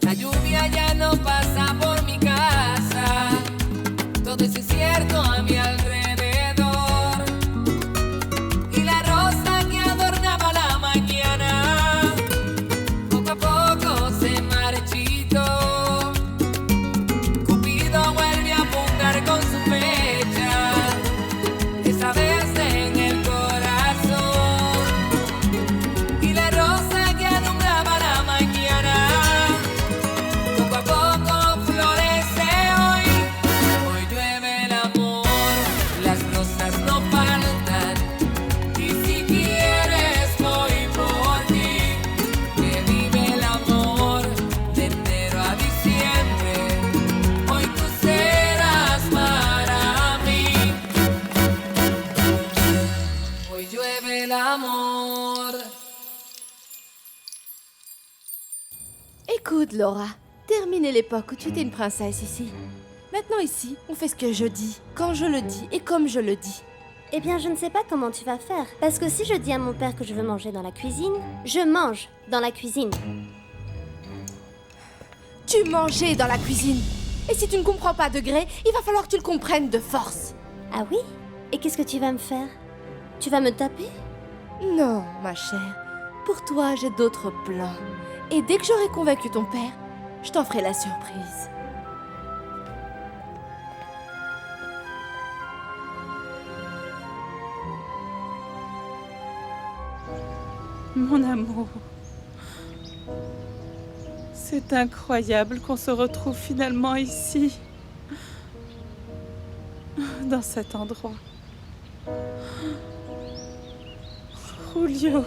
La lluvia ya no pasa por mi casa, todo es incierto a mi alrededor. Y la rosa que adornaba la mañana, poco a poco se marchitó. Cupido vuelve a apuntar con su flecha, esta vez en el corazón. Y la rosa que alumbraba la mañana, poco a poco florece hoy. Hoy llueve el amor, las rosas no faltan. Y si quieres voy por ti, que vive el amor de enero a diciembre. Hoy tú serás para mí. Hoy llueve el amor. Écoute, Laura, terminez l'époque où tu étais une princesse ici. Maintenant ici, on fait ce que je dis, quand je le dis et comme je le dis. Eh bien, je ne sais pas comment tu vas faire. Parce que si je dis à mon père que je veux manger dans la cuisine, je mange dans la cuisine. Tu mangeais dans la cuisine. Et si tu ne comprends pas de gré, il va falloir que tu le comprennes de force. Ah oui? Et qu'est-ce que tu vas me faire? Tu vas me taper? Non, ma chère. Pour toi, j'ai d'autres plans. Et dès que j'aurai convaincu ton père, je t'en ferai la surprise. Mon amour, c'est incroyable qu'on se retrouve finalement ici, dans cet endroit. Julio,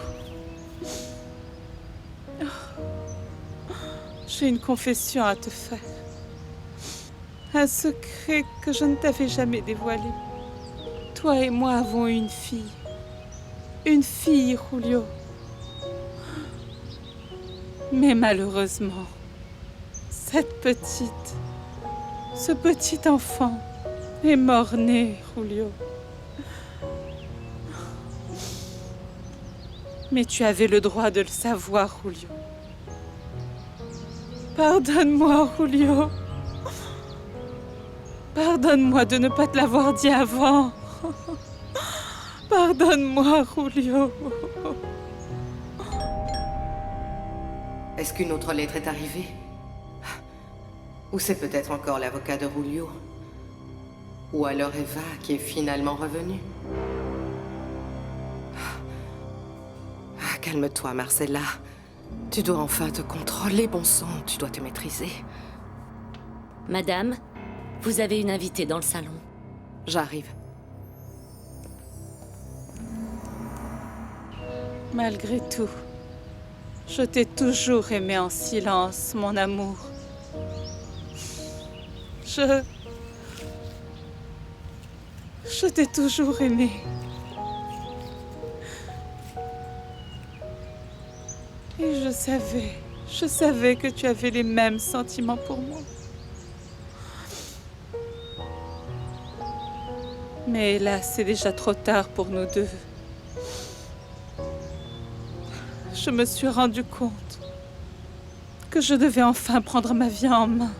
j'ai une confession à te faire. Un secret que je ne t'avais jamais dévoilé. Toi et moi avons une fille. Une fille, Julio. Mais malheureusement, ce petit enfant est mort-né, Julio. Mais tu avais le droit de le savoir, Julio. Pardonne-moi, Julio. Pardonne-moi de ne pas te l'avoir dit avant. Pardonne-moi, Julio. Est-ce qu'une autre lettre est arrivée? Ou c'est peut-être encore l'avocat de Julio? Ou alors Eva qui est finalement revenue? Calme-toi, Marcella. Tu dois enfin te contrôler, bon sang. Tu dois te maîtriser. Madame, vous avez une invitée dans le salon. J'arrive. Malgré tout, je t'ai toujours aimé en silence, mon amour. Je t'ai toujours aimé. Et je savais que tu avais les mêmes sentiments pour moi. Mais hélas, c'est déjà trop tard pour nous deux. Je me suis rendu compte que je devais enfin prendre ma vie en main.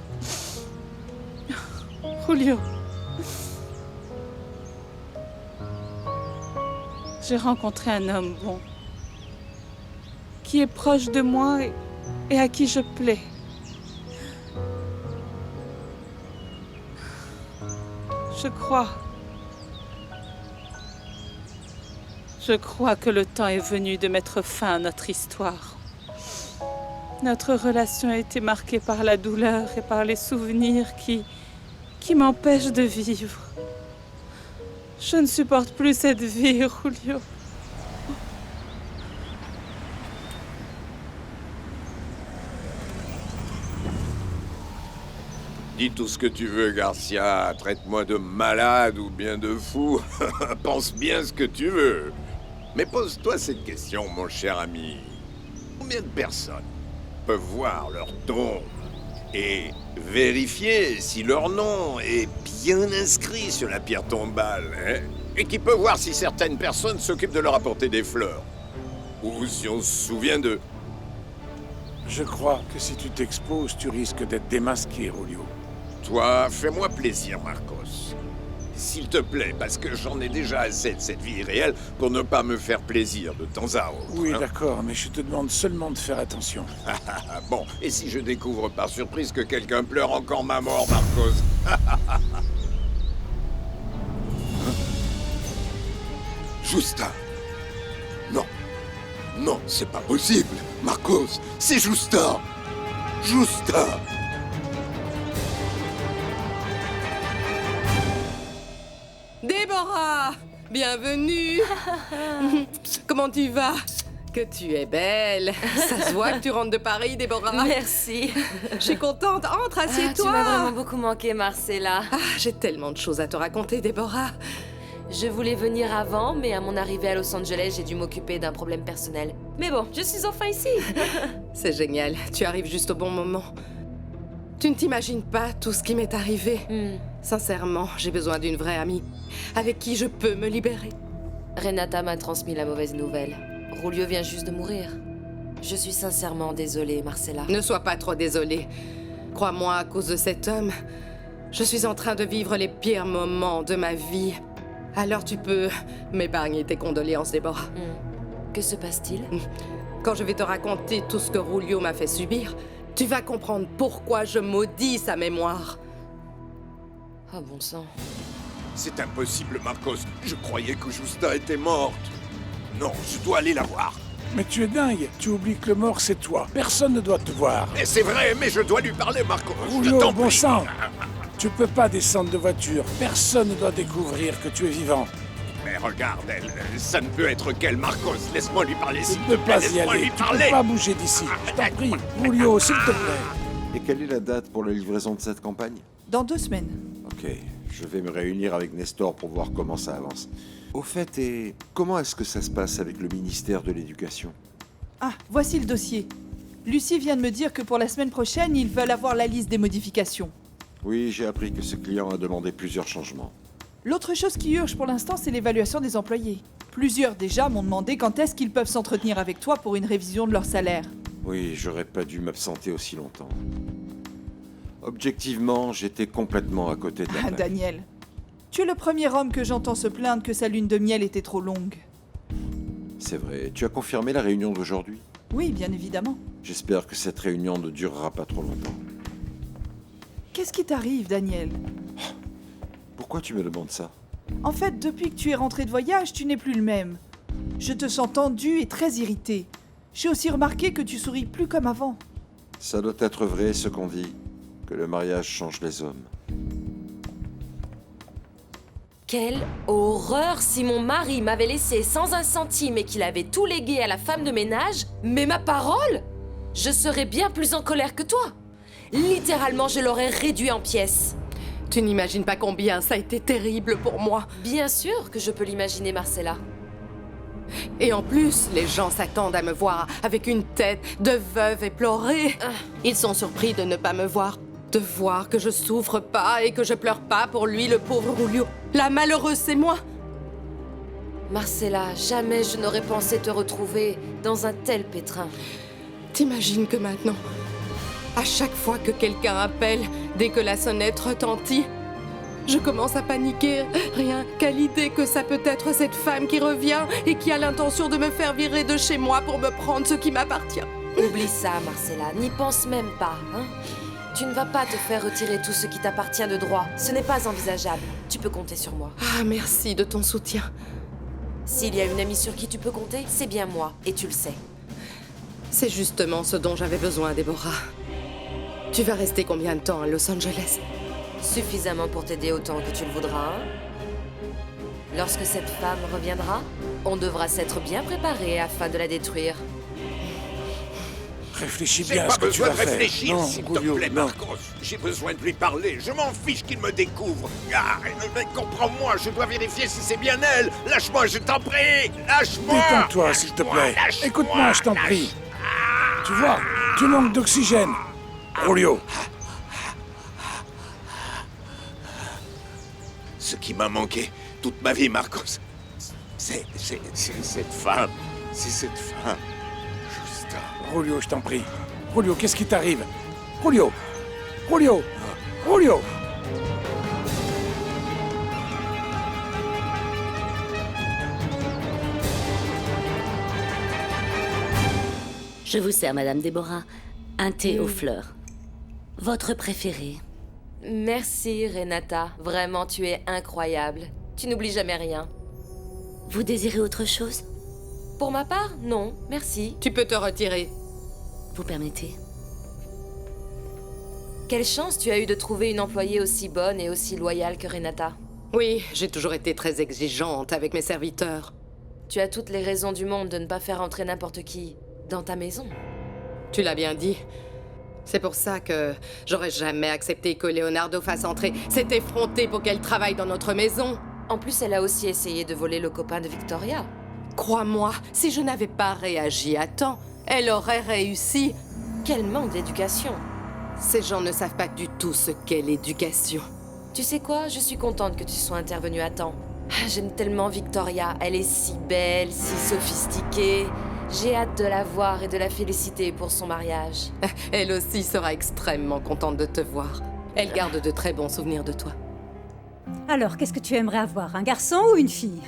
Julio, j'ai rencontré un homme bon, qui est proche de moi et à qui je plais. Je crois que le temps est venu de mettre fin à notre histoire. Notre relation a été marquée par la douleur et par les souvenirs qui m'empêchent de vivre. Je ne supporte plus cette vie, Julio. Dis tout ce que tu veux, Garcia. Traite-moi de malade ou bien de fou. Pense bien ce que tu veux. Mais pose-toi cette question, mon cher ami. Combien de personnes peuvent voir leur tombe et vérifier si leur nom est bien inscrit sur la pierre tombale, hein? Et qui peut voir si certaines personnes s'occupent de leur apporter des fleurs? Ou si on se souvient d'eux? Je crois que si tu t'exposes, tu risques d'être démasqué, Julio. Toi, fais-moi plaisir, Marcos. S'il te plaît, parce que j'en ai déjà assez de cette vie réelle pour ne pas me faire plaisir de temps à autre. Oui, hein. d'accord, mais je te demande seulement de faire attention. Ah, bon, et si je découvre par surprise que quelqu'un pleure encore ma mort, Marcos? Justa. Non. Non, c'est pas possible. Marcos, c'est Justa. Justa. Déborah, bienvenue. Comment tu vas? Que tu es belle. Ça se voit que tu rentres de Paris, Déborah. Merci. Je suis contente. Entre, Tu assieds-toi. m'as vraiment beaucoup manqué, Marcella. Ah, j'ai tellement de choses à te raconter, Déborah. Je voulais venir avant, mais à mon arrivée à Los Angeles, j'ai dû m'occuper d'un problème personnel. Mais bon, je suis enfin ici. C'est génial. Tu arrives juste au bon moment. Tu ne t'imagines pas tout ce qui m'est arrivé. Sincèrement, j'ai besoin d'une vraie amie avec qui je peux me libérer. Renata m'a transmis la mauvaise nouvelle. Julio vient juste de mourir. Je suis sincèrement désolée, Marcella. Ne sois pas trop désolée. Crois-moi, à cause de cet homme, je suis en train de vivre les pires moments de ma vie. Alors tu peux m'épargner tes condoléances, Déborah. Que se passe-t-il? Quand je vais te raconter tout ce que Julio m'a fait subir, tu vas comprendre pourquoi je maudis sa mémoire. Oh bon sang. C'est impossible, Marcos. Je croyais que Justa était morte. Non, je dois aller la voir. Mais tu es dingue. Tu oublies que le mort, c'est toi. Personne ne doit te voir. Et c'est vrai, mais je dois lui parler, Marcos. Je Julio, t'en bon prie. sang. Tu peux pas descendre de voiture. Personne ne doit découvrir que tu es vivant. Mais regarde, elle, ça ne peut être qu'elle, Marcos. Laisse-moi lui parler, Tu s'il ne te peux plaît. pas y Laisse-moi aller. lui Tu parler. peux pas bouger d'ici. Je t'en prie. Julio, s'il te plaît. Et quelle est la date pour la livraison de cette campagne? Dans 2 semaines. Ok, je vais me réunir avec Nestor pour voir comment ça avance. Au fait, et comment est-ce que ça se passe avec le ministère de l'Éducation? Ah, voici le dossier. Lucie vient de me dire que pour la semaine prochaine, ils veulent avoir la liste des modifications. Oui, j'ai appris que ce client a demandé plusieurs changements. L'autre chose qui urge pour l'instant, c'est l'évaluation des employés. Plusieurs déjà m'ont demandé quand est-ce qu'ils peuvent s'entretenir avec toi pour une révision de leur salaire. Oui, j'aurais pas dû m'absenter aussi longtemps. Objectivement, j'étais complètement à côté de la Ah, plaque. Daniel, tu es le premier homme que j'entends se plaindre que sa lune de miel était trop longue. C'est vrai. Tu as confirmé la réunion d'aujourd'hui? Oui, bien évidemment. J'espère que cette réunion ne durera pas trop longtemps. Qu'est-ce qui t'arrive, Daniel? Pourquoi tu me demandes ça? En fait, depuis que tu es rentré de voyage, tu n'es plus le même. Je te sens tendu et très irrité. J'ai aussi remarqué que tu souris plus comme avant. Ça doit être vrai ce qu'on dit, que le mariage change les hommes. Quelle horreur! Si mon mari m'avait laissé sans un centime et qu'il avait tout légué à la femme de ménage, mais ma parole! Je serais bien plus en colère que toi. Littéralement, je l'aurais réduit en pièces. Tu n'imagines pas combien ça a été terrible pour moi. Bien sûr que je peux l'imaginer, Marcella. Et en plus, les gens s'attendent à me voir avec une tête de veuve éplorée. Ils sont surpris de ne pas me voir, de voir que je souffre pas et que je pleure pas pour lui, le pauvre Julio. La malheureuse, c'est moi. Marcella, jamais je n'aurais pensé te retrouver dans un tel pétrin. T'imagines que maintenant, à chaque fois que quelqu'un appelle, dès que la sonnette retentit, je commence à paniquer, rien qu'à l'idée que ça peut être cette femme qui revient et qui a l'intention de me faire virer de chez moi pour me prendre ce qui m'appartient. Oublie ça, Marcella, n'y pense même pas, hein? Tu ne vas pas te faire retirer tout ce qui t'appartient de droit. Ce n'est pas envisageable. Tu peux compter sur moi. Ah, merci de ton soutien. S'il y a une amie sur qui tu peux compter, c'est bien moi, et tu le sais. C'est justement ce dont j'avais besoin, Déborah. Tu vas rester combien de temps à Los Angeles? Suffisamment pour t'aider autant que tu le voudras, hein? Lorsque cette femme reviendra, on devra s'être bien préparé afin de la détruire. Réfléchis J'ai bien à pas ce que tu besoin vas de faire. réfléchir, Non, s'il te Julio, plaît, non. Marcos. J'ai besoin de lui parler. Je m'en fiche qu'il me découvre. Ah, mais comprends-moi, je dois vérifier si c'est bien elle. Lâche-moi, je t'en prie. Lâche-moi. Détends-toi, s'il te plaît. Lâche-moi, Écoute-moi, je t'en lâche. prie. Tu vois, tu manques d'oxygène. Julio, Ce qui m'a manqué toute ma vie, Marcos, c'est cette femme. C'est cette femme. Justa. Julio, je t'en prie. Julio, qu'est-ce qui t'arrive? Julio! Julio! Julio! Je vous sers, Madame Déborah. Un thé aux fleurs. Votre préféré? Merci, Renata. Vraiment, tu es incroyable. Tu n'oublies jamais rien. Vous désirez autre chose? Pour ma part, non, merci. Tu peux te retirer. Vous permettez? Quelle chance tu as eu de trouver une employée aussi bonne et aussi loyale que Renata. Oui, j'ai toujours été très exigeante avec mes serviteurs. Tu as toutes les raisons du monde de ne pas faire entrer n'importe qui dans ta maison. Tu l'as bien dit. C'est pour ça que j'aurais jamais accepté que Leonardo fasse entrer cette effrontée pour qu'elle travaille dans notre maison. En plus, elle a aussi essayé de voler le copain de Victoria. Crois-moi, si je n'avais pas réagi à temps, elle aurait réussi. Quel manque d'éducation. Ces gens ne savent pas du tout ce qu'est l'éducation. Tu sais quoi? Je suis contente que tu sois intervenue à temps. J'aime tellement Victoria. Elle est si belle, si sophistiquée. J'ai hâte de la voir et de la féliciter pour son mariage. Elle aussi sera extrêmement contente de te voir. Elle garde de très bons souvenirs de toi. Alors, qu'est-ce que tu aimerais avoir? Un garçon ou une fille?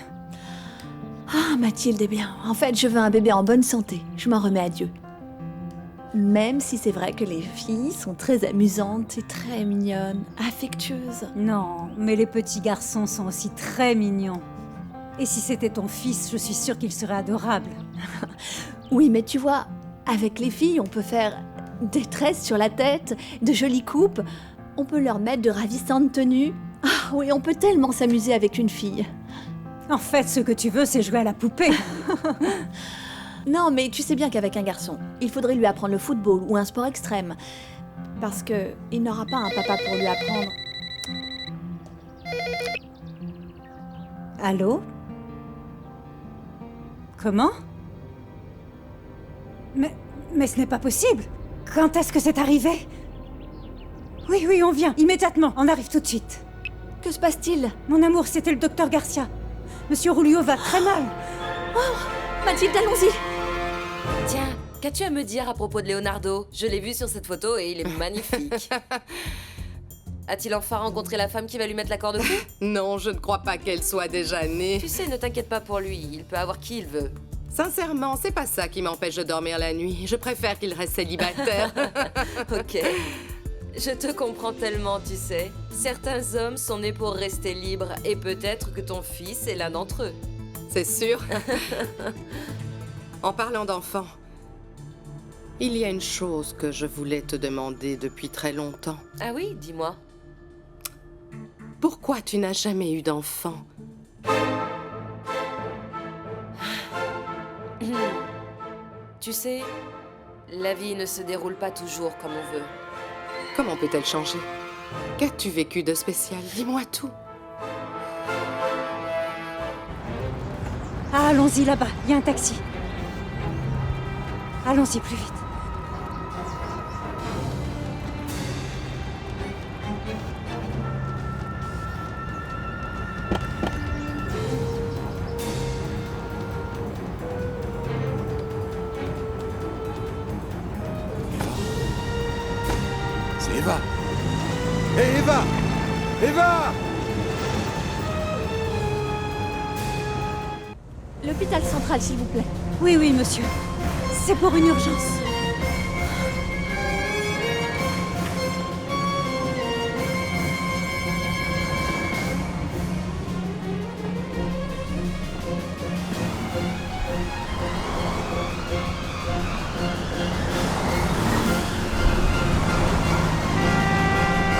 Ah, Mathilde, eh bien, en fait, je veux un bébé en bonne santé. Je m'en remets à Dieu. Même si c'est vrai que les filles sont très amusantes et très mignonnes, affectueuses. Non, mais les petits garçons sont aussi très mignons. Et si c'était ton fils, je suis sûre qu'il serait adorable. Oui, mais tu vois, avec les filles, on peut faire des tresses sur la tête, de jolies coupes, on peut leur mettre de ravissantes tenues. Ah oui, on peut tellement s'amuser avec une fille. En fait, ce que tu veux, c'est jouer à la poupée. Non, mais tu sais bien qu'avec un garçon, il faudrait lui apprendre le football ou un sport extrême. Parce que il n'aura pas un papa pour lui apprendre. Allô? Comment? Mais ce n'est pas possible. Quand est-ce que c'est arrivé? Oui, on vient, immédiatement, on arrive tout de suite. Que se passe-t-il? Mon amour, c'était le docteur Garcia. Monsieur Julio va très mal. Oh, Mathilde, allons-y. Tiens, qu'as-tu à me dire à propos de Leonardo? Je l'ai vu sur cette photo et il est magnifique. A-t-il enfin rencontré la femme qui va lui mettre la corde au cou? Non, je ne crois pas qu'elle soit déjà née. Tu sais, ne t'inquiète pas pour lui, il peut avoir qui il veut. Sincèrement, c'est pas ça qui m'empêche de dormir la nuit. Je préfère qu'il reste célibataire. Ok. Je te comprends tellement, tu sais. Certains hommes sont nés pour rester libres et peut-être que ton fils est l'un d'entre eux. C'est sûr. En parlant d'enfants, il y a une chose que je voulais te demander depuis très longtemps. Ah oui, dis-moi. Pourquoi tu n'as jamais eu d'enfant? Tu sais, la vie ne se déroule pas toujours comme on veut. Comment peut-elle changer? Qu'as-tu vécu de spécial? Dis-moi tout. Ah, allons-y là-bas, il y a un taxi. Allons-y plus vite. C'est Eva. Hé, Eva! Eva! L'hôpital central, s'il vous plaît. Oui, monsieur. C'est pour une urgence.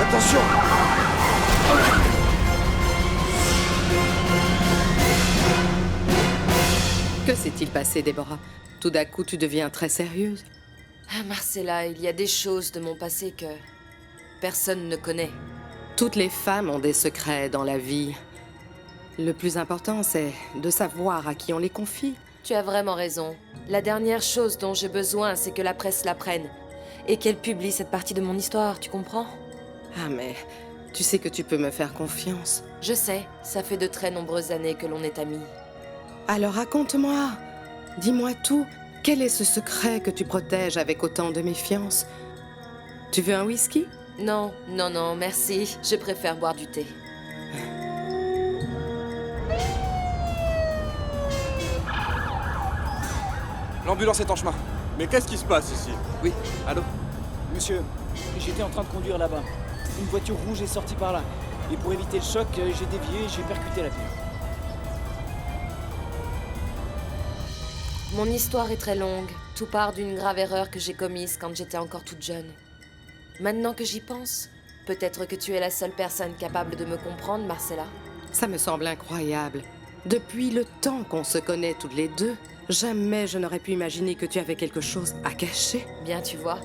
Attention! Que s'est-il passé, Déborah? Tout d'un coup, tu deviens très sérieuse. Ah, Marcella, il y a des choses de mon passé que personne ne connaît. Toutes les femmes ont des secrets dans la vie. Le plus important, c'est de savoir à qui on les confie. Tu as vraiment raison. La dernière chose dont j'ai besoin, c'est que la presse l'apprenne. Et qu'elle publie cette partie de mon histoire, tu comprends? Ah, mais tu sais que tu peux me faire confiance. Je sais, ça fait de très nombreuses années que l'on est amis. Alors raconte-moi. Dis-moi tout. Quel est ce secret que tu protèges avec autant de méfiance? Tu veux un whisky? Non, non, non, merci. Je préfère boire du thé. L'ambulance est en chemin. Mais qu'est-ce qui se passe ici? Oui, allô? Monsieur, j'étais en train de conduire là-bas. Une voiture rouge est sortie par là. Et pour éviter le choc, j'ai dévié et j'ai percuté la pire. Mon histoire est très longue. Tout part d'une grave erreur que j'ai commise quand j'étais encore toute jeune. Maintenant que j'y pense, peut-être que tu es la seule personne capable de me comprendre, Marcella. Ça me semble incroyable. Depuis le temps qu'on se connaît toutes les deux, jamais je n'aurais pu imaginer que tu avais quelque chose à cacher. Bien, tu vois.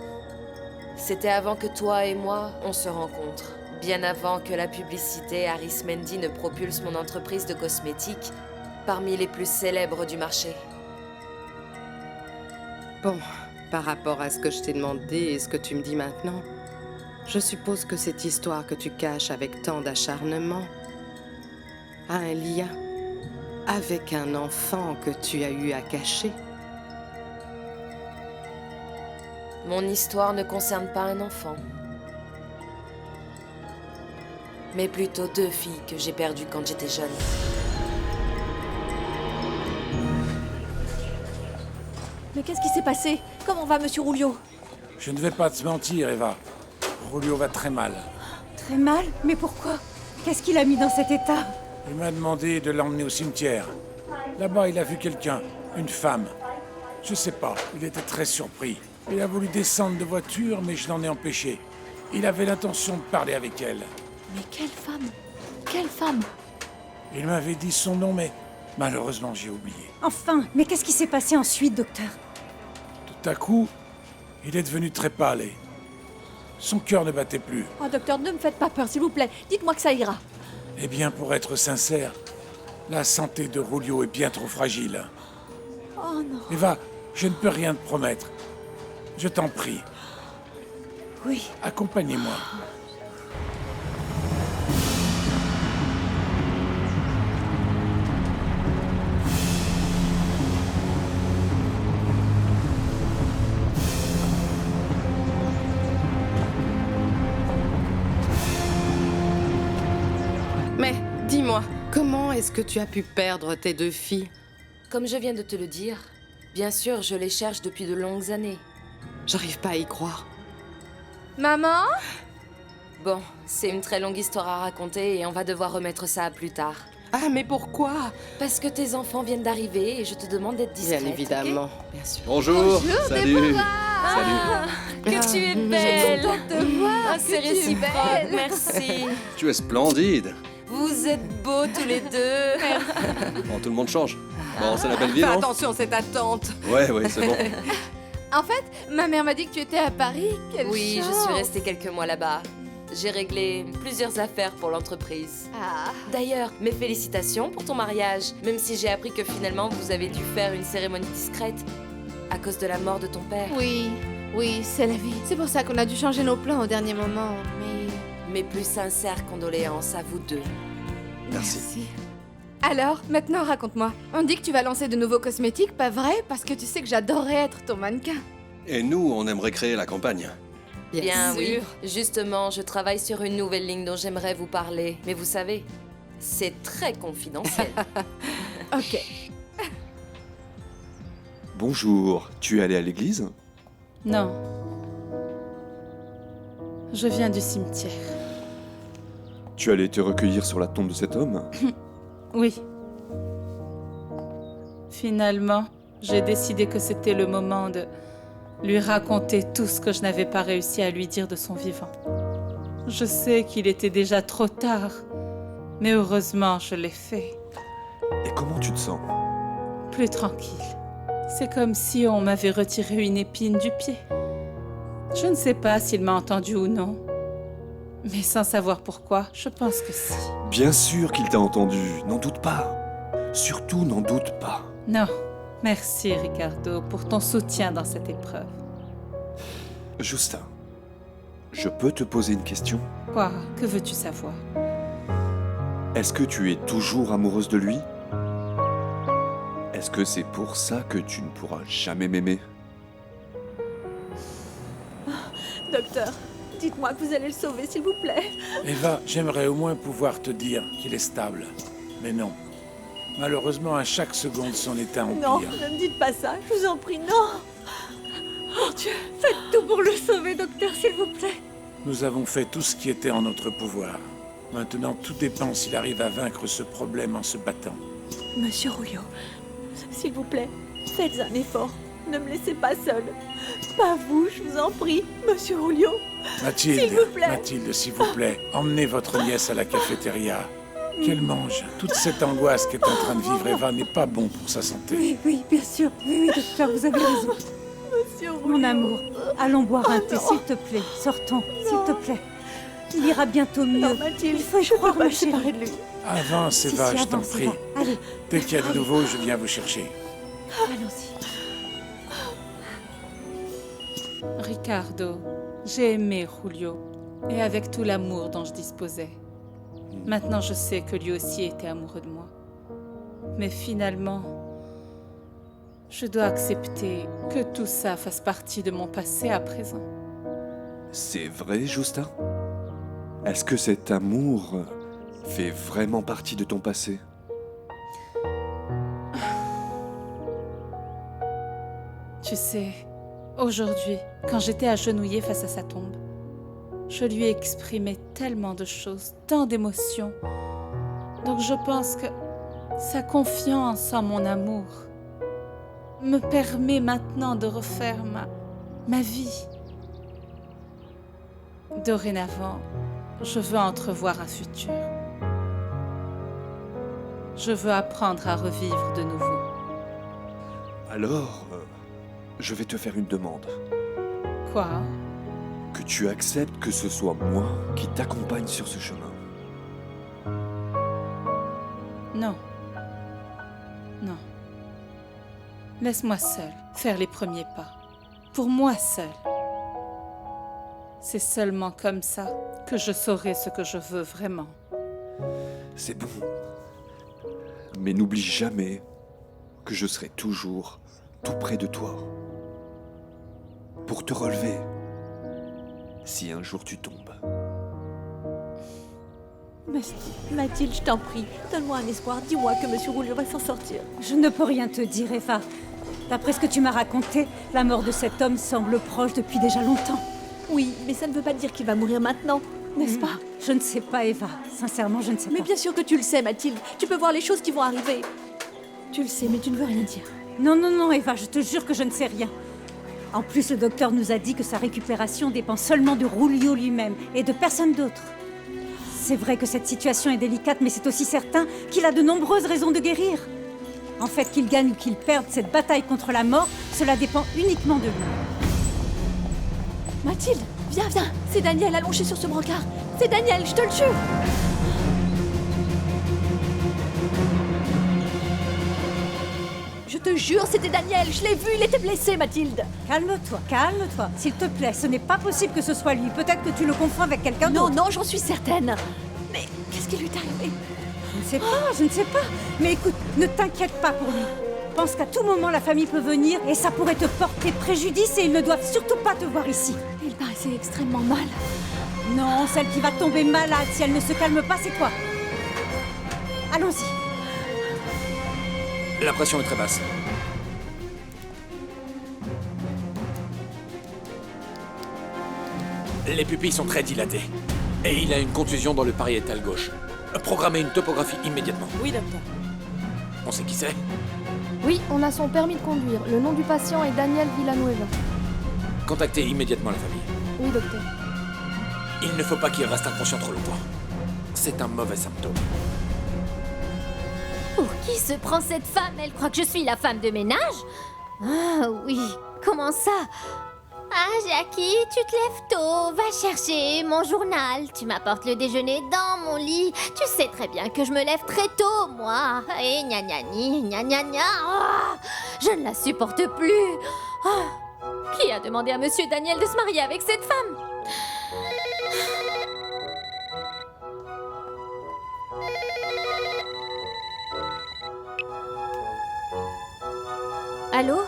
C'était avant que toi et moi, on se rencontre. Bien avant que la publicité Arismendi ne propulse mon entreprise de cosmétiques parmi les plus célèbres du marché. Bon, par rapport à ce que je t'ai demandé et ce que tu me dis maintenant, je suppose que cette histoire que tu caches avec tant d'acharnement a un lien avec un enfant que tu as eu à cacher. Mon histoire ne concerne pas un enfant, mais plutôt 2 filles que j'ai perdues quand j'étais jeune. Mais qu'est-ce qui s'est passé? Comment va, monsieur Rouliot? Je ne vais pas te mentir, Eva. Rouliot va très mal. Très mal? Mais pourquoi? Qu'est-ce qu'il a mis dans cet état? Il m'a demandé de l'emmener au cimetière. Là-bas, il a vu quelqu'un, une femme. Je sais pas, il était très surpris. Il a voulu descendre de voiture, mais je l'en ai empêché. Il avait l'intention de parler avec elle. Mais quelle femme? Quelle femme? Il m'avait dit son nom, mais malheureusement, j'ai oublié. Enfin, mais qu'est-ce qui s'est passé ensuite, docteur? Tout à coup, il est devenu très pâle et son cœur ne battait plus. Oh, docteur, ne me faites pas peur, s'il vous plaît. Dites-moi que ça ira. Eh bien, pour être sincère, la santé de Rouliot est bien trop fragile. Oh non. Eva, je ne peux rien te promettre. Je t'en prie. Oui. Accompagnez-moi. Mais dis-moi, comment est-ce que tu as pu perdre tes 2 filles? Comme je viens de te le dire, bien sûr, je les cherche depuis de longues années. J'arrive pas à y croire. Maman? Bon, c'est une très longue histoire à raconter et on va devoir remettre ça à plus tard. Ah, mais pourquoi? Parce que tes enfants viennent d'arriver et je te demande d'être discrète. Bien évidemment, ok? bien sûr. Bonjour, salut. Déborah. Salut. Que tu es belle. Je suis contente de voir Ah, que c'est tu es réciproque, belle. merci. Tu es splendide. Vous êtes beaux tous les deux. Bon, tout le monde change. Bon, c'est la belle vie, Fais non? attention, c'est ta tante. Ouais, c'est bon. En fait, ma mère m'a dit que tu étais à Paris. Quelle Oui, je chance. suis restée quelques mois là-bas. J'ai réglé plusieurs affaires pour l'entreprise. Ah. D'ailleurs, mes félicitations pour ton mariage, même si j'ai appris que finalement vous avez dû faire une cérémonie discrète à cause de la mort de ton père. Oui, oui, c'est la vie. C'est pour ça qu'on a dû changer nos plans au dernier moment, mais... Mes plus sincères condoléances à vous deux. Merci. Alors, maintenant raconte-moi. On dit que tu vas lancer de nouveaux cosmétiques, pas vrai? Parce que tu sais que j'adorerais être ton mannequin. Et nous, on aimerait créer la campagne. Bien oui. Justement, je travaille sur une nouvelle ligne dont j'aimerais vous parler. Mais vous savez, c'est très confidentiel. Ok. Bonjour, tu es allé à l'église? Non. Je viens du cimetière. Tu allais te recueillir sur la tombe de cet homme? Oui. Finalement, j'ai décidé que c'était le moment de lui raconter tout ce que je n'avais pas réussi à lui dire de son vivant. Je sais qu'il était déjà trop tard, mais heureusement, je l'ai fait. Et comment tu te sens? Plus tranquille. C'est comme si on m'avait retiré une épine du pied. Je ne sais pas s'il m'a entendu ou non, mais sans savoir pourquoi, je pense que si. Bien sûr qu'il t'a entendu, n'en doute pas. Surtout, n'en doute pas. Non. Merci, Ricardo, pour ton soutien dans cette épreuve. Justin, je peux te poser une question? Quoi? Que veux-tu savoir? Est-ce que tu es toujours amoureuse de lui? Est-ce que c'est pour ça que tu ne pourras jamais m'aimer? Docteur, dites-moi que vous allez le sauver, s'il vous plaît. Eva, j'aimerais au moins pouvoir te dire qu'il est stable. Mais non. Malheureusement, à chaque seconde, son état empire. Non, ne me dites pas ça, je vous en prie, non. Mon Dieu, faites tout pour le sauver, docteur, s'il vous plaît. Nous avons fait tout ce qui était en notre pouvoir. Maintenant, tout dépend s'il arrive à vaincre ce problème en se battant. Monsieur Julio, s'il vous plaît, faites un effort. Ne me laissez pas seule. Pas vous, je vous en prie, Monsieur Julio. Mathilde, s'il vous plaît. Mathilde, s'il vous plaît, emmenez votre nièce à la cafétéria. Qu'elle mange. Toute cette angoisse qu'est en train de vivre Eva n'est pas bon pour sa santé. Oui, oui, bien sûr. Oui, oui, docteur, vous avez raison. Monsieur Julio. Mon amour, allons boire un thé, non. s'il te plaît. Sortons, s'il te plaît. Il ira bientôt mieux. Non, Mathilde, il faut y je croire, peux pas ma me chérie. séparer de lui. Avance, Si, Eva, si, je t'en avance, prie. Eva. Allez. Dès qu'il y a de nouveau, je viens vous chercher. Allons-y. Ricardo, j'ai aimé Julio, et avec tout l'amour dont je disposais. Maintenant, je sais que lui aussi était amoureux de moi. Mais finalement, je dois accepter que tout ça fasse partie de mon passé à présent. C'est vrai, Justin? Est-ce que cet amour fait vraiment partie de ton passé? Tu sais, aujourd'hui, quand j'étais agenouillée face à sa tombe, je lui ai exprimé tellement de choses, tant d'émotions. Donc je pense que sa confiance en mon amour me permet maintenant de refaire ma vie. Dorénavant, je veux entrevoir un futur. Je veux apprendre à revivre de nouveau. Alors, je vais te faire une demande. Quoi? Que tu acceptes que ce soit moi qui t'accompagne sur ce chemin. Non. Non. Laisse-moi seule faire les premiers pas. Pour moi seule. C'est seulement comme ça que je saurai ce que je veux vraiment. C'est bon. Mais n'oublie jamais que je serai toujours tout près de toi. Pour te relever. Si un jour tu tombes. Mathilde, je t'en prie, donne-moi un espoir. Dis-moi que Monsieur Julio va s'en sortir. Je ne peux rien te dire, Eva. D'après ce que tu m'as raconté, la mort de cet homme semble proche depuis déjà longtemps. Oui, mais ça ne veut pas dire qu'il va mourir maintenant, n'est-ce pas? Je ne sais pas, Eva. Sincèrement, je ne sais pas. Mais bien sûr que tu le sais, Mathilde. Tu peux voir les choses qui vont arriver. Tu le sais, mais tu ne veux rien dire. Non, non, non, Eva, je te jure que je ne sais rien. En plus, le docteur nous a dit que sa récupération dépend seulement de Julio lui-même et de personne d'autre. C'est vrai que cette situation est délicate, mais c'est aussi certain qu'il a de nombreuses raisons de guérir. En fait, qu'il gagne ou qu'il perde cette bataille contre la mort, cela dépend uniquement de lui. Mathilde, viens, viens. C'est Daniel allongé sur ce brancard. C'est Daniel, je te le jure. Je te jure, c'était Daniel. Je l'ai vu, il était blessé, Mathilde. Calme-toi, calme-toi. S'il te plaît, ce n'est pas possible que ce soit lui. Peut-être que tu le confonds avec quelqu'un d'autre. Non, non, j'en suis certaine. Mais qu'est-ce qui lui est arrivé? Je ne sais pas, je ne sais pas. Mais écoute, ne t'inquiète pas pour lui. Pense qu'à tout moment, la famille peut venir et ça pourrait te porter préjudice et ils ne doivent surtout pas te voir ici. Il paraissait extrêmement mal. Non, celle qui va tomber malade si elle ne se calme pas, c'est toi. Allons-y. La pression est très basse. Les pupilles sont très dilatées. Et il a une contusion dans le pariétal gauche. Programmez une topographie immédiatement. Oui, docteur. On sait qui c'est? Oui, on a son permis de conduire. Le nom du patient est Daniel Villanueva. Contactez immédiatement la famille. Oui, docteur. Il ne faut pas qu'il reste inconscient trop longtemps. C'est un mauvais symptôme. Pour qui se prend cette femme? Elle croit que je suis la femme de ménage? Ah oui, comment ça? Ah Jackie, tu te lèves tôt, va chercher mon journal. Tu m'apportes le déjeuner dans mon lit. Tu sais très bien que je me lève très tôt, moi. Et gna gna ni, gna gna gna. Oh, je ne la supporte plus. Oh, qui a demandé à Monsieur Daniel de se marier avec cette femme? Allô?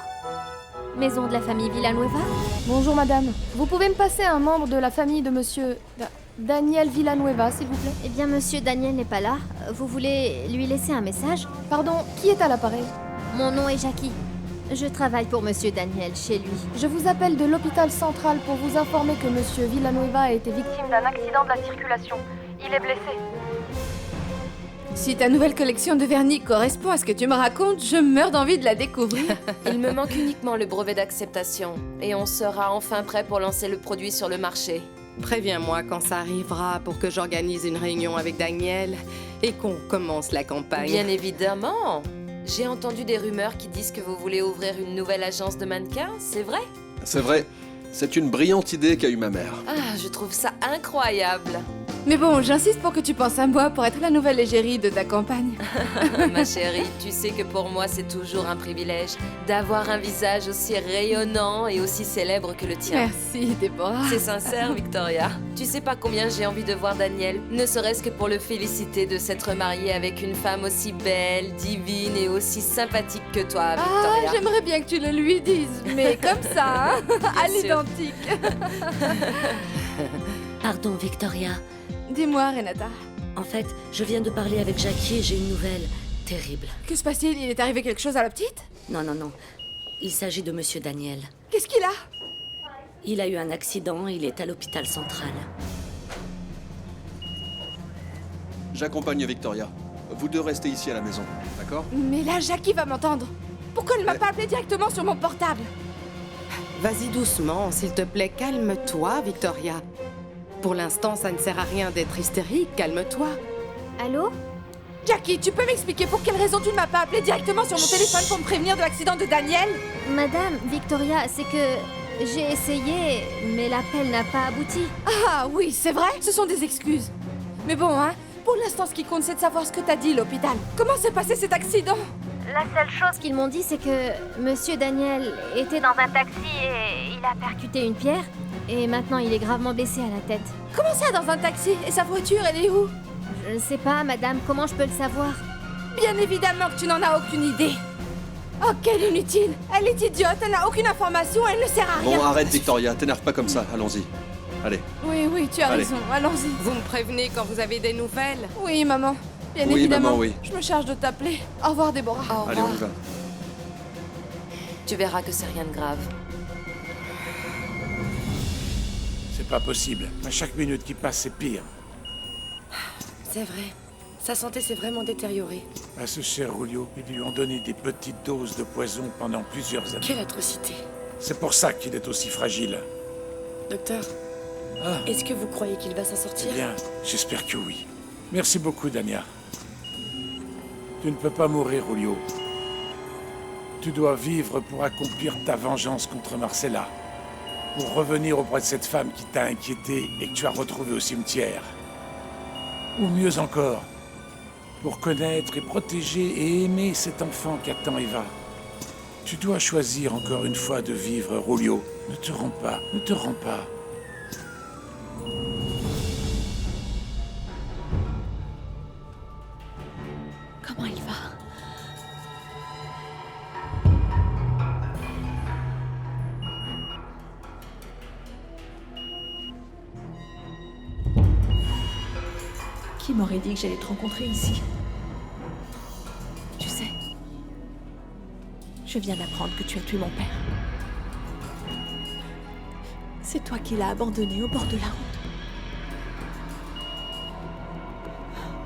Maison de la famille Villanueva? Bonjour madame. Vous pouvez me passer un membre de la famille de monsieur Daniel Villanueva, s'il vous plaît? Eh bien, monsieur Daniel n'est pas là. Vous voulez lui laisser un message? Pardon, qui est à l'appareil? Mon nom est Jackie. Je travaille pour monsieur Daniel, chez lui. Je vous appelle de l'hôpital central pour vous informer que monsieur Villanueva a été victime d'un accident de la circulation. Il est blessé. Si ta nouvelle collection de vernis correspond à ce que tu me racontes, je meurs d'envie de la découvrir. Il me manque uniquement le brevet d'acceptation. Et on sera enfin prêt pour lancer le produit sur le marché. Préviens-moi quand ça arrivera pour que j'organise une réunion avec Daniel et qu'on commence la campagne. Bien évidemment. J'ai entendu des rumeurs qui disent que vous voulez ouvrir une nouvelle agence de mannequins, c'est vrai? C'est vrai. C'est une brillante idée qu'a eue ma mère. Ah, je trouve ça incroyable. Mais bon, j'insiste pour que tu penses à moi pour être la nouvelle égérie de ta campagne. Ma chérie, tu sais que pour moi c'est toujours un privilège d'avoir un visage aussi rayonnant et aussi célèbre que le tien. Merci, Déborah. C'est sincère, Victoria. Tu sais pas combien j'ai envie de voir Daniel, ne serait-ce que pour le féliciter de s'être marié avec une femme aussi belle, divine et aussi sympathique que toi, Victoria. Ah, j'aimerais bien que tu le lui dises, mais comme ça, hein, à l'identique. Pardon, Victoria. Dis-moi, Renata. En fait, je viens de parler avec Jackie et j'ai une nouvelle terrible. Que se passe-t-il? Il est arrivé quelque chose à la petite? Non, non, non. Il s'agit de monsieur Daniel. Qu'est-ce qu'il a? Il a eu un accident, il est à l'hôpital central. J'accompagne Victoria. Vous deux restez ici à la maison, d'accord? Mais là, Jackie va m'entendre. Pourquoi elle ne m'a pas appelé directement sur mon portable? Vas-y doucement, s'il te plaît, calme-toi, Victoria. Pour l'instant, ça ne sert à rien d'être hystérique, calme-toi. Allô? Jackie, tu peux m'expliquer pour quelle raison tu ne m'as pas appelé directement sur mon téléphone pour me prévenir de l'accident de Daniel? Madame, Victoria, c'est que j'ai essayé, mais l'appel n'a pas abouti. Ah oui, c'est vrai, ce sont des excuses. Mais bon, hein, pour l'instant, ce qui compte, c'est de savoir ce que t'as dit, l'hôpital. Comment s'est passé cet accident? La seule chose qu'ils m'ont dit, c'est que monsieur Daniel était dans un taxi et il a percuté une pierre. Et maintenant, il est gravement blessé à la tête. Comment ça, dans un taxi? Et sa voiture, elle est où? Je ne sais pas, madame. Comment je peux le savoir? Bien évidemment que tu n'en as aucune idée. Oh, quelle inutile! Elle est idiote, elle n'a aucune information, elle ne sert à rien. Bon, arrête, Victoria. T'énerve pas comme ça. Allons-y. Allez. Oui, oui, tu as Allez. raison. Allons-y. Vous me prévenez quand vous avez des nouvelles? Oui, maman. Bien Oui, évidemment. maman, oui. Je me charge de t'appeler. Au revoir, Déborah. Au Allez, on revoir. y va. Tu verras que c'est rien de grave. C'est pas possible. À chaque minute qui passe, c'est pire. C'est vrai. Sa santé s'est vraiment détériorée. À ce cher Julio, ils lui ont donné des petites doses de poison pendant plusieurs années. Quelle atrocité. C'est pour ça qu'il est aussi fragile. Docteur, est-ce que vous croyez qu'il va s'en sortir? Eh bien, j'espère que oui. Merci beaucoup, Dania. Tu ne peux pas mourir, Julio. Tu dois vivre pour accomplir ta vengeance contre Marcella. Pour revenir auprès de cette femme qui t'a inquiété et que tu as retrouvée au cimetière. Ou mieux encore, pour connaître et protéger et aimer cet enfant qu'attend Eva. Tu dois choisir encore une fois de vivre, Julio. Ne te rends pas, ne te rends pas. Comment il va? Qui m'aurait dit que j'allais te rencontrer ici? Tu sais, je viens d'apprendre que tu as tué mon père. C'est toi qui l'as abandonné au bord de la route.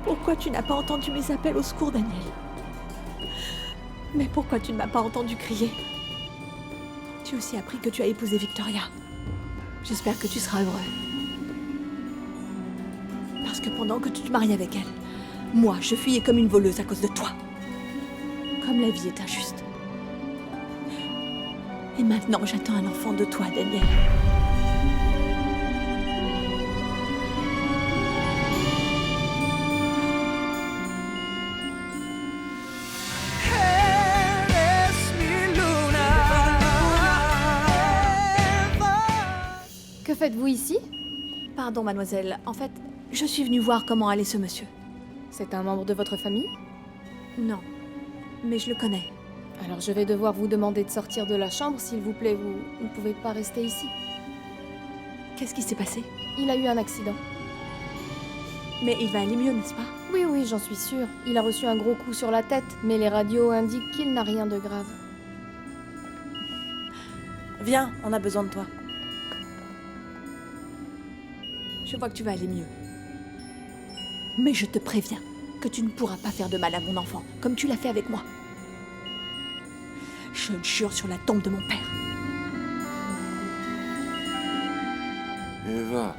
Pourquoi tu n'as pas entendu mes appels au secours, Daniel? Mais pourquoi tu ne m'as pas entendu crier? Tu as aussi appris que tu as épousé Victoria. J'espère que tu seras heureux. Parce que pendant que tu te mariais avec elle, moi, je fuyais comme une voleuse à cause de toi. Comme la vie est injuste. Et maintenant, j'attends un enfant de toi, Daniel. Que faites-vous ici? Pardon, mademoiselle. En fait, je suis venue voir comment allait ce monsieur. C'est un membre de votre famille? Non, mais je le connais. Alors je vais devoir vous demander de sortir de la chambre, s'il vous plaît. Vous ne pouvez pas rester ici. Qu'est-ce qui s'est passé? Il a eu un accident. Mais il va aller mieux, n'est-ce pas? Oui, oui, j'en suis sûre. Il a reçu un gros coup sur la tête, mais les radios indiquent qu'il n'a rien de grave. Viens, on a besoin de toi. Je vois que tu vas aller mieux. Mais je te préviens que tu ne pourras pas faire de mal à mon enfant, comme tu l'as fait avec moi. Je le jure sur la tombe de mon père. Eva.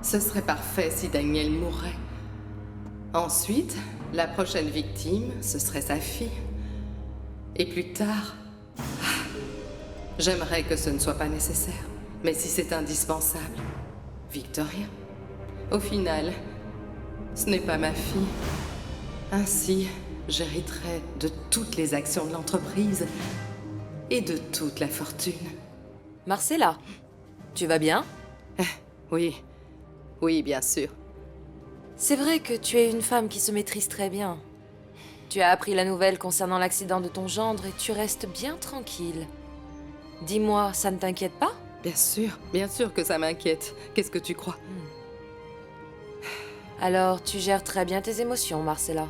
Ce serait parfait si Daniel mourait. Ensuite, la prochaine victime, ce serait sa fille. Et plus tard... J'aimerais que ce ne soit pas nécessaire. Mais si c'est indispensable, Victoria. Au final, ce n'est pas ma fille. Ainsi, j'hériterai de toutes les actions de l'entreprise et de toute la fortune. Marcella, tu vas bien? Oui. Oui, bien sûr. C'est vrai que tu es une femme qui se maîtrise très bien. Tu as appris la nouvelle concernant l'accident de ton gendre et tu restes bien tranquille. Dis-moi, ça ne t'inquiète pas? Bien sûr que ça m'inquiète. Qu'est-ce que tu crois? Alors, tu gères très bien tes émotions, Marcella.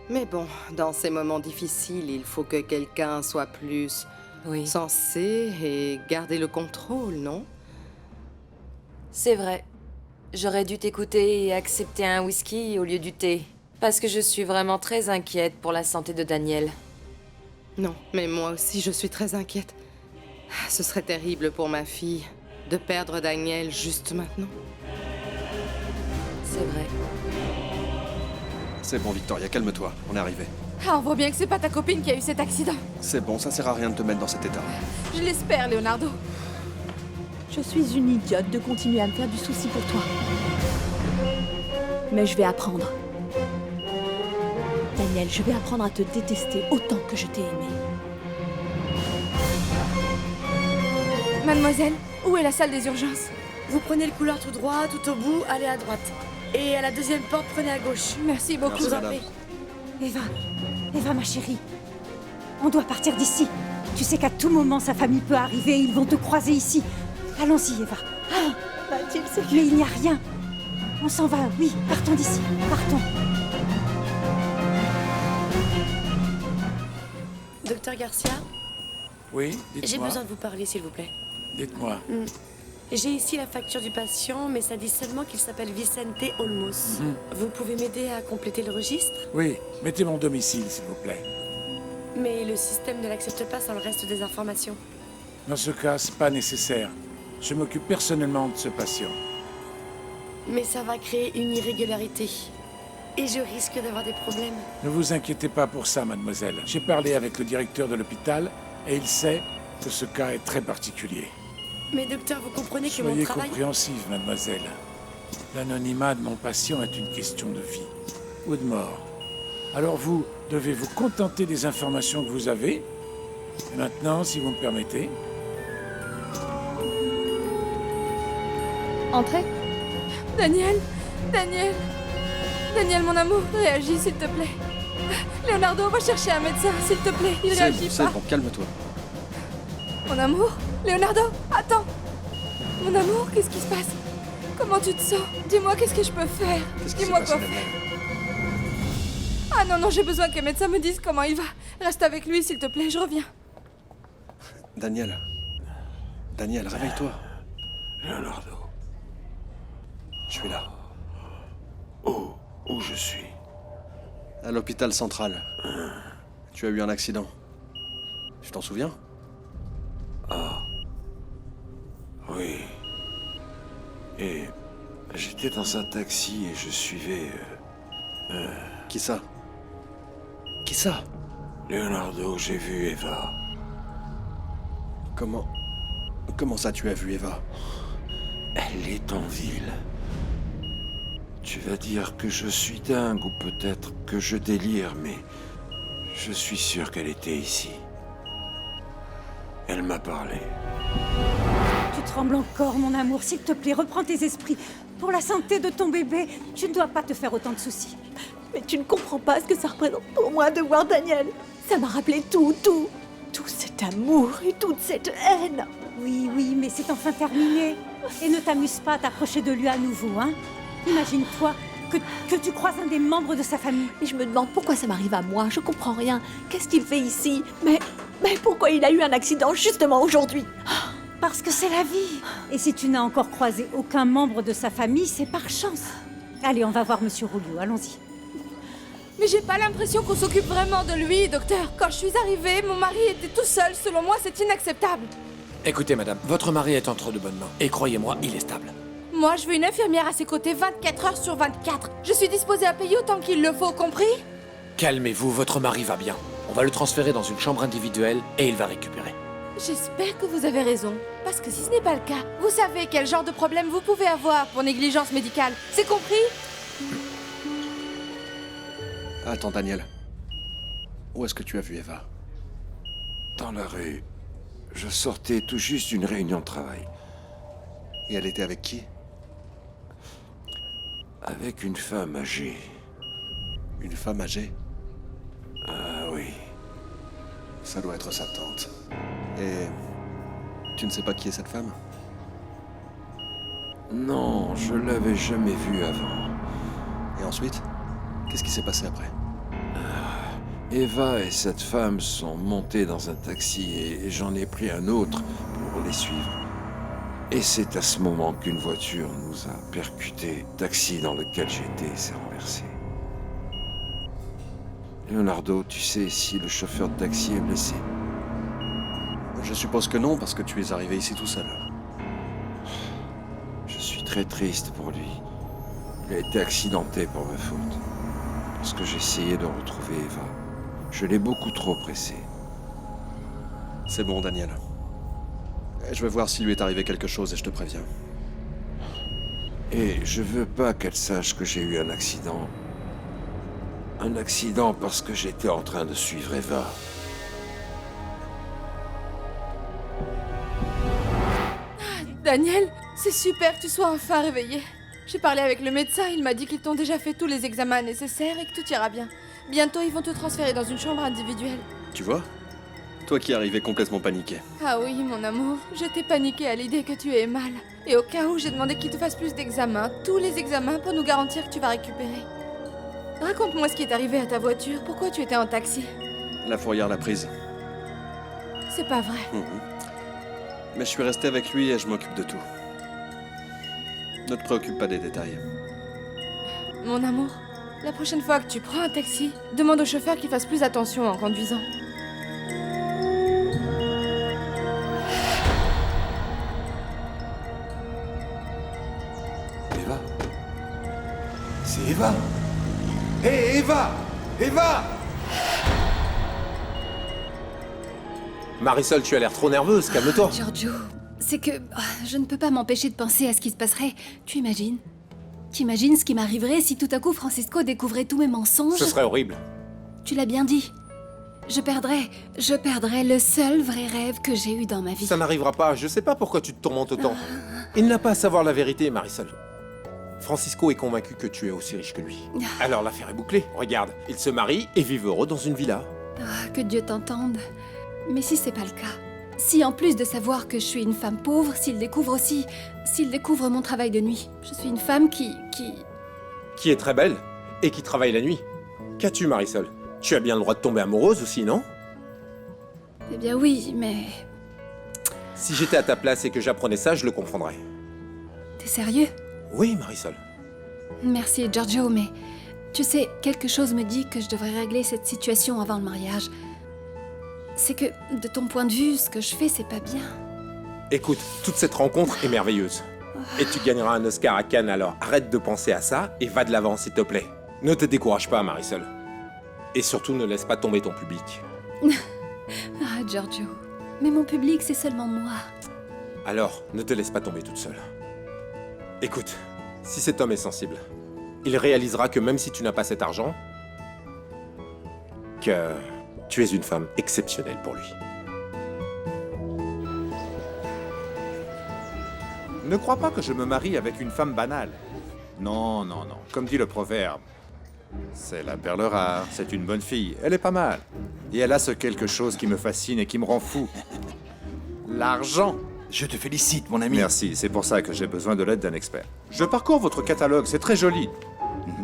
Mais bon, dans ces moments difficiles, il faut que quelqu'un soit plus sensé et garder le contrôle, non? C'est vrai. J'aurais dû t'écouter et accepter un whisky au lieu du thé. Parce que je suis vraiment très inquiète pour la santé de Daniel. Non, mais moi aussi je suis très inquiète. Ce serait terrible pour ma fille de perdre Daniel juste maintenant. C'est vrai. C'est bon, Victoria, calme-toi. On est arrivé. Ah, on voit bien que c'est pas ta copine qui a eu cet accident. C'est bon, ça sert à rien de te mettre dans cet état. Je l'espère, Leonardo. Je suis une idiote de continuer à me faire du souci pour toi. Mais je vais apprendre. Daniel, je vais apprendre à te détester autant que je t'ai aimé. Mademoiselle, où est la salle des urgences? Vous prenez le couloir tout droit, tout au bout, allez à droite. Et à la deuxième porte, prenez à gauche. Merci beaucoup. Je vous en prie. Eva, ma chérie. On doit partir d'ici. Tu sais qu'à tout moment, sa famille peut arriver et ils vont te croiser ici. Allons-y, Eva. Allons. Va-t-il se... Mais il n'y a rien. On s'en va, oui. Partons d'ici. Partons. Docteur Garcia? Oui, dites-moi. J'ai besoin de vous parler, s'il vous plaît. Dites-moi. J'ai ici la facture du patient, mais ça dit seulement qu'il s'appelle Vicente Olmos. Vous pouvez m'aider à compléter le registre? Oui, mettez mon domicile, s'il vous plaît. Mais le système ne l'accepte pas sans le reste des informations. Dans ce cas, c'est pas nécessaire. Je m'occupe personnellement de ce patient. Mais ça va créer une irrégularité. Et je risque d'avoir des problèmes. Ne vous inquiétez pas pour ça, mademoiselle. J'ai parlé avec le directeur de l'hôpital et il sait que ce cas est très particulier. Mais docteur, vous comprenez que mon Soyez travail... compréhensive, mademoiselle. L'anonymat de mon patient est une question de vie ou de mort. Alors vous devez vous contenter des informations que vous avez. Et maintenant, si vous me permettez... Entrez. Daniel, mon amour, réagis s'il te plaît. Leonardo, va chercher un médecin, s'il te plaît. Il réagit C'est pas. bon, calme-toi. Mon amour, Leonardo, attends. Mon amour, qu'est-ce qui se passe? Comment tu te sens? Dis-moi, qu'est-ce que je peux faire? Dis-moi quoi faire. Ah non, j'ai besoin qu'un médecin me dise comment il va. Reste avec lui, s'il te plaît, je reviens. Daniel, réveille-toi. Leonardo. Je suis là. Où je suis? À l'hôpital central. Tu as eu un accident. Tu t'en souviens? Ah. Oui. Et j'étais dans un taxi et je suivais... Qui ça? Qui ça? Leonardo, j'ai vu Eva. Comment ça tu as vu Eva? Elle est en ville. Tu vas dire que je suis dingue ou peut-être que je délire, mais je suis sûr qu'elle était ici. Elle m'a parlé. Tu tremble encore, mon amour. S'il te plaît, reprends tes esprits. Pour la santé de ton bébé, tu ne dois pas te faire autant de soucis. Mais tu ne comprends pas ce que ça représente pour moi de voir Daniel. Ça m'a rappelé tout cet amour et toute cette haine. Oui, mais c'est enfin terminé. Et ne t'amuse pas à t'approcher de lui à nouveau, hein. Imagine-toi que tu croises un des membres de sa famille. Et je me demande pourquoi ça m'arrive à moi, je comprends rien. Qu'est-ce qu'il fait ici? Mais pourquoi il a eu un accident justement aujourd'hui? Parce que c'est la vie. Et si tu n'as encore croisé aucun membre de sa famille, c'est par chance. Allez, on va voir Monsieur Rouliou, allons-y. Mais j'ai pas l'impression qu'on s'occupe vraiment de lui, docteur. Quand je suis arrivée, mon mari était tout seul. Selon moi, c'est inacceptable. Écoutez, madame, votre mari est entre de bonnes mains. Et croyez-moi, il est stable. Moi, je veux une infirmière à ses côtés 24 heures sur 24. Je suis disposée à payer autant qu'il le faut, compris? Calmez-vous, votre mari va bien. On va le transférer dans une chambre individuelle et il va récupérer. J'espère que vous avez raison. Parce que si ce n'est pas le cas, vous savez quel genre de problème vous pouvez avoir pour négligence médicale. C'est compris? Attends, Daniel. Où est-ce que tu as vu Eva? Dans la rue. Je sortais tout juste d'une réunion de travail. Et elle était avec qui? Avec une femme âgée. Une femme âgée? Ah oui. Ça doit être sa tante. Et tu ne sais pas qui est cette femme? Non, je l'avais jamais vue avant. Et ensuite? Qu'est-ce qui s'est passé après? Eva et cette femme sont montées dans un taxi et j'en ai pris un autre pour les suivre. Et c'est à ce moment qu'une voiture nous a percutés. Le taxi dans lequel j'étais s'est renversé. Leonardo, tu sais si le chauffeur de taxi est blessé? Je suppose que non, parce que tu es arrivé ici tout seul. Je suis très triste pour lui. Il a été accidenté pour ma faute. Parce que j'essayais de retrouver Eva. Je l'ai beaucoup trop pressé. C'est bon, Daniel. Je vais voir s'il lui est arrivé quelque chose et je te préviens. Et je veux pas qu'elle sache que j'ai eu un accident. Un accident parce que j'étais en train de suivre Eva. Daniel, c'est super que tu sois enfin réveillé. J'ai parlé avec le médecin, il m'a dit qu'ils t'ont déjà fait tous les examens nécessaires et que tout ira bien. Bientôt, ils vont te transférer dans une chambre individuelle. Tu vois? Toi qui arrivais complètement paniqué. Ah oui, mon amour, j'étais paniquée à l'idée que tu aies mal. Et au cas où, j'ai demandé qu'ils te fassent plus d'examens, tous les examens pour nous garantir que tu vas récupérer. Raconte-moi ce qui est arrivé à ta voiture, pourquoi tu étais en taxi? La fourrière l'a prise. C'est pas vrai. Mais je suis resté avec lui et je m'occupe de tout. Ne te préoccupe pas des détails. Mon amour, la prochaine fois que tu prends un taxi, demande au chauffeur qu'il fasse plus attention en conduisant. Eva? C'est Eva? Hé, Eva! Eva! Marisol, tu as l'air trop nerveuse, calme-toi. Giorgio, c'est que je ne peux pas m'empêcher de penser à ce qui se passerait. Tu imagines? T'imagines ce qui m'arriverait si tout à coup Francisco découvrait tous mes mensonges? Ce serait horrible. Tu l'as bien dit. Je perdrais le seul vrai rêve que j'ai eu dans ma vie. Ça n'arrivera pas, je sais pas pourquoi tu te tourmentes autant. Il n'a pas à savoir la vérité, Marisol. Francisco est convaincu que tu es aussi riche que lui. Alors l'affaire est bouclée. Regarde, ils se marient et vivent heureux dans une villa. Que Dieu t'entende. Mais si c'est pas le cas, si en plus de savoir que je suis une femme pauvre, s'il découvre mon travail de nuit, je suis une femme qui est très belle et qui travaille la nuit. Qu'as-tu, Marisol? Tu as bien le droit de tomber amoureuse aussi, non? Eh bien oui, mais... Si j'étais à ta place et que j'apprenais ça, je le comprendrais. T'es sérieux? Oui, Marisol. Merci, Giorgio, mais... Tu sais, quelque chose me dit que je devrais régler cette situation avant le mariage. C'est que, de ton point de vue, ce que je fais, c'est pas bien. Écoute, toute cette rencontre est merveilleuse. Et tu gagneras un Oscar à Cannes, alors arrête de penser à ça et va de l'avant, s'il te plaît. Ne te décourage pas, Marisol. Et surtout, ne laisse pas tomber ton public. Ah, Giorgio. Mais mon public, c'est seulement moi. Alors, ne te laisse pas tomber toute seule. Écoute, si cet homme est sensible, il réalisera que même si tu n'as pas cet argent, que tu es une femme exceptionnelle pour lui. Ne crois pas que je me marie avec une femme banale. Non, non, non. Comme dit le proverbe, c'est la perle rare, c'est une bonne fille. Elle est pas mal. Et elle a ce quelque chose qui me fascine et qui me rend fou. L'argent. Je te félicite, mon ami. Merci, c'est pour ça que j'ai besoin de l'aide d'un expert. Je parcours votre catalogue, c'est très joli.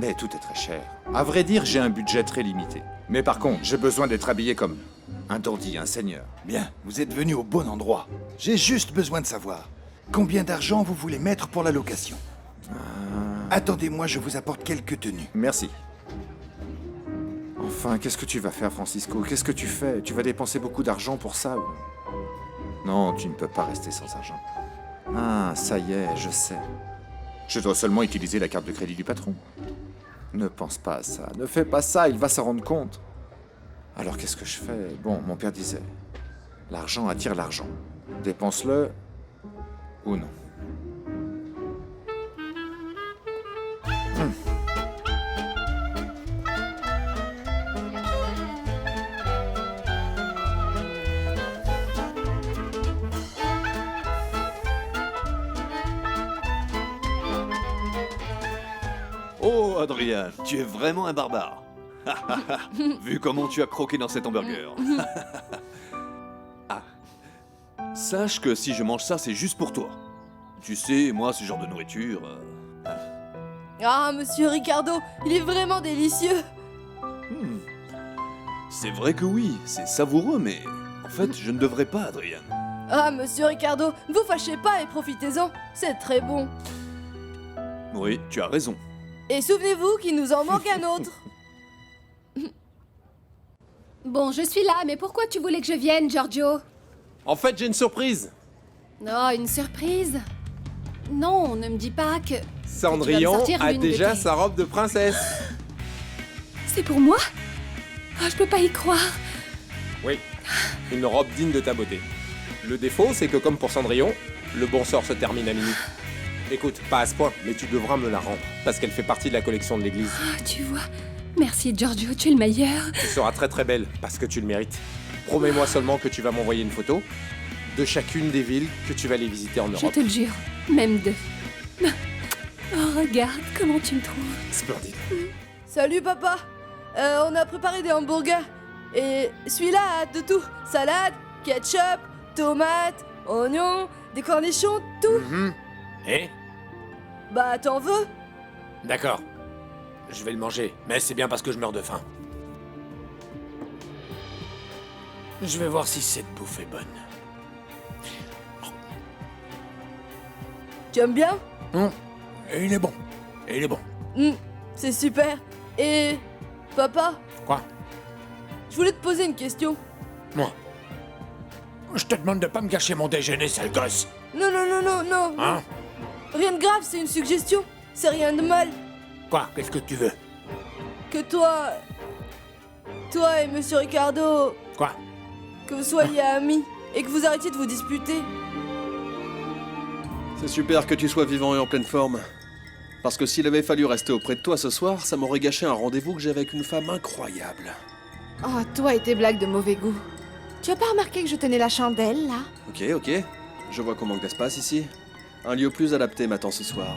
Mais tout est très cher. À vrai dire, j'ai un budget très limité. Mais par contre, j'ai besoin d'être habillé comme un dandy, un seigneur. Bien, vous êtes venu au bon endroit. J'ai juste besoin de savoir combien d'argent vous voulez mettre pour la location. Attendez-moi, je vous apporte quelques tenues. Merci. Enfin, qu'est-ce que tu vas faire, Francisco? Qu'est-ce que tu fais? Tu vas dépenser beaucoup d'argent pour ça ou... Non, tu ne peux pas rester sans argent. Ah, ça y est, je sais. Je dois seulement utiliser la carte de crédit du patron. Ne pense pas à ça, ne fais pas ça, il va s'en rendre compte. Alors qu'est-ce que je fais? Bon, mon père disait, l'argent attire l'argent. Dépense-le ou non. Oh, Adrien, tu es vraiment un barbare. Vu comment tu as croqué dans cet hamburger. Ah. Sache que si je mange ça, c'est juste pour toi. Tu sais, moi, ce genre de nourriture... Ah, monsieur Ricardo, il est vraiment délicieux. C'est vrai que oui, c'est savoureux, mais... En fait, je ne devrais pas, Adrien. Ah, monsieur Ricardo, ne vous fâchez pas et profitez-en, c'est très bon. Oui, tu as raison. Et souvenez-vous qu'il nous en manque un autre. Bon, je suis là, mais pourquoi tu voulais que je vienne, Giorgio? En fait, j'ai une surprise. Oh, une surprise? Non, ne me dis pas que... Cendrillon a déjà sa robe de princesse. C'est pour moi? Oh, je peux pas y croire. Oui, une robe digne de ta beauté. Le défaut, c'est que comme pour Cendrillon, le bon sort se termine à minuit. Écoute, pas à ce point, mais tu devras me la rendre, parce qu'elle fait partie de la collection de l'église. Oh, tu vois. Merci, Giorgio, tu es le meilleur. Tu seras très très belle, parce que tu le mérites. Promets-moi seulement que tu vas m'envoyer une photo de chacune des villes que tu vas aller visiter en Europe. Je te le jure, même deux. Oh, regarde, comment tu me trouves. Splendide. Salut, papa. On a préparé des hamburgers. Et celui-là a de tout. Salade, ketchup, tomates, oignons, des cornichons, tout. Et? Bah, t'en veux? D'accord. Je vais le manger, mais c'est bien parce que je meurs de faim. Je vais voir si cette bouffe est bonne. Tu aimes bien? Et il est bon. Et il est bon. C'est super. Et... Papa? Quoi? Je voulais te poser une question. Moi? Je te demande de pas me gâcher mon déjeuner, sale gosse. Non, non, non, non, non. Hein? Rien de grave, c'est une suggestion. C'est rien de mal. Quoi? Qu'est-ce que tu veux? Que toi et Monsieur Ricardo... Quoi? Que vous soyez amis et que vous arrêtiez de vous disputer. C'est super que tu sois vivant et en pleine forme. Parce que s'il avait fallu rester auprès de toi ce soir, ça m'aurait gâché un rendez-vous que j'avais avec une femme incroyable. Oh, toi et tes blagues de mauvais goût. Tu as pas remarqué que je tenais la chandelle, là? Ok, ok. Je vois qu'on manque d'espace ici. Un lieu plus adapté m'attend ce soir.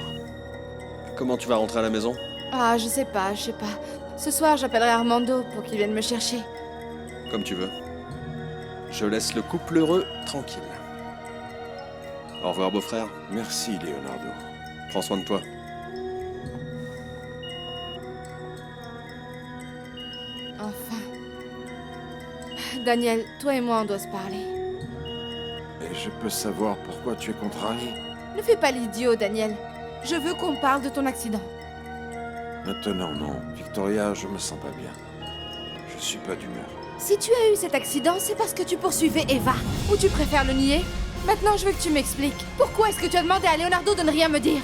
Comment tu vas rentrer à la maison? Ah, je sais pas. Ce soir, j'appellerai Armando pour qu'il vienne me chercher. Comme tu veux. Je laisse le couple heureux tranquille. Au revoir, beau-frère. Merci, Leonardo. Prends soin de toi. Enfin. Daniel, toi et moi, on doit se parler. Et je peux savoir pourquoi tu es contrarié? Ne fais pas l'idiot, Daniel. Je veux qu'on parle de ton accident. Maintenant, non. Victoria, je me sens pas bien. Je suis pas d'humeur. Si tu as eu cet accident, c'est parce que tu poursuivais Eva. Ou tu préfères le nier? Maintenant, je veux que tu m'expliques. Pourquoi est-ce que tu as demandé à Leonardo de ne rien me dire?